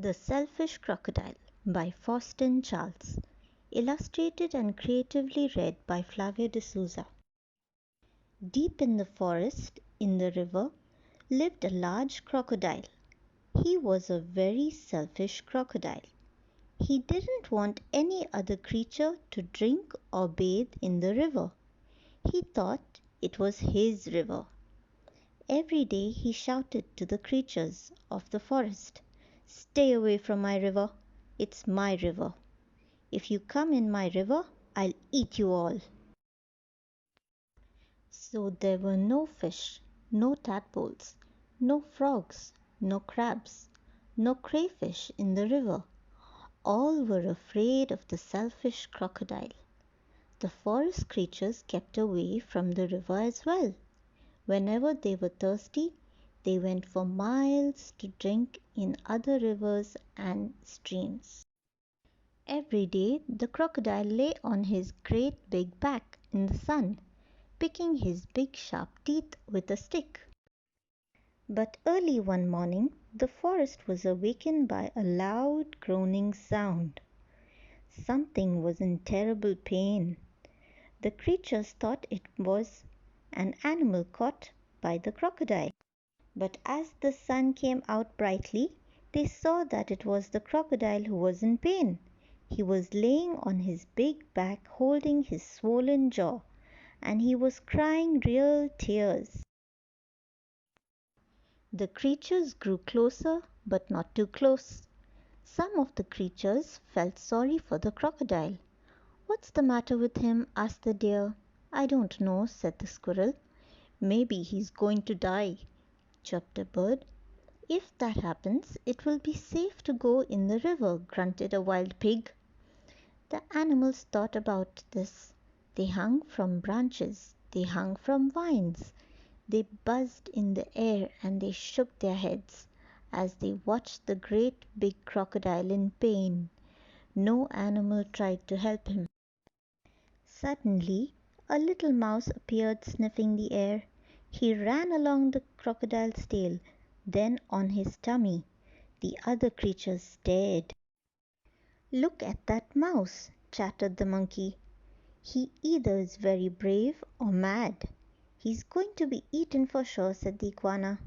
The Selfish Crocodile by Faustin Charles. Illustrated and creatively read by Flavia D'Souza. Deep in the forest, in the river, lived a large crocodile. He was a very selfish crocodile. He didn't want any other creature to drink or bathe in the river. He thought it was his river. Every day he shouted to the creatures of the forest, "Stay away from my river. It's my river. If you come in my river, I'll eat you all." So there were no fish, no tadpoles, no frogs, no crabs, no crayfish in the river. All were afraid of the selfish crocodile. The forest creatures kept away from the river as well. Whenever they were thirsty, they went for miles to drink in other rivers and streams. Every day the crocodile lay on his great big back in the sun, picking his big sharp teeth with a stick. But early one morning the forest was awakened by a loud groaning sound. Something was in terrible pain. The creatures thought it was an animal caught by the crocodile. But as the sun came out brightly, they saw that it was the crocodile who was in pain. He was laying on his big back holding his swollen jaw, and he was crying real tears. The creatures grew closer, but not too close. Some of the creatures felt sorry for the crocodile. "What's the matter with him?" asked the deer. "I don't know," said the squirrel. "Maybe he's going to die," chirped a bird. "If that happens, it will be safe to go in the river," grunted a wild pig. The animals thought about this. They hung from branches, they hung from vines, they buzzed in the air and they shook their heads as they watched the great big crocodile in pain. No animal tried to help him. Suddenly a little mouse appeared sniffing the air. He ran along the crocodile's tail, then on his tummy. The other creatures stared. "Look at that mouse," chattered the monkey. "He either is very brave or mad." "He's going to be eaten for sure," said the iguana.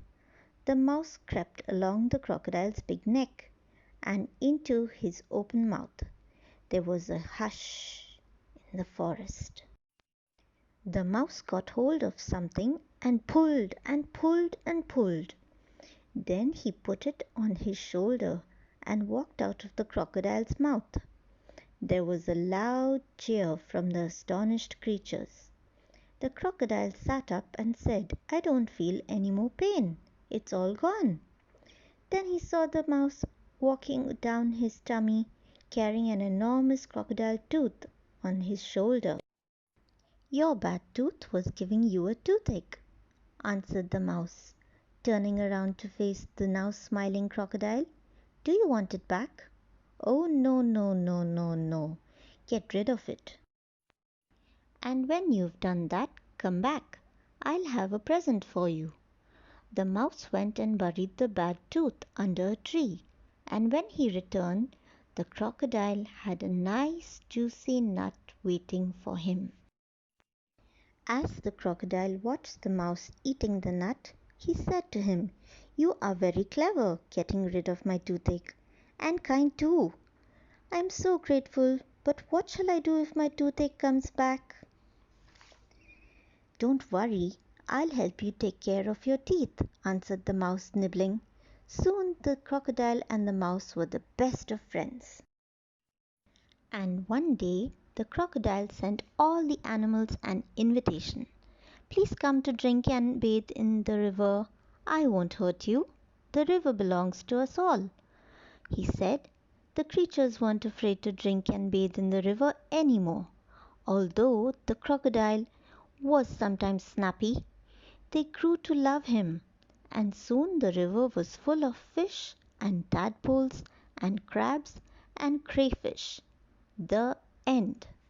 The mouse crept along the crocodile's big neck and into his open mouth. There was a hush in the forest. The mouse got hold of something and pulled and pulled and pulled. Then he put it on his shoulder and walked out of the crocodile's mouth. There was a loud cheer from the astonished creatures. The crocodile sat up and said, "I don't feel any more pain. It's all gone." Then he saw the mouse walking down his tummy, carrying an enormous crocodile tooth on his shoulder. "Your bad tooth was giving you a toothache," answered the mouse, turning around to face the now smiling crocodile. "Do you want it back?" "Oh, no, no, no, no, no. Get rid of it. And when you've done that, come back. I'll have a present for you." The mouse went and buried the bad tooth under a tree, and when he returned, the crocodile had a nice juicy nut waiting for him. As the crocodile watched the mouse eating the nut, he said to him, "You are very clever, getting rid of my toothache, and kind too. I'm so grateful, but what shall I do if my toothache comes back?" "Don't worry, I'll help you take care of your teeth," answered the mouse, nibbling. Soon the crocodile and the mouse were the best of friends. And one day the crocodile sent all the animals an invitation. "Please come to drink and bathe in the river. I won't hurt you. The river belongs to us all." He said. The creatures weren't afraid to drink and bathe in the river any more. Although the crocodile was sometimes snappy, they grew to love him, and soon the river was full of fish and tadpoles and crabs and crayfish. The end.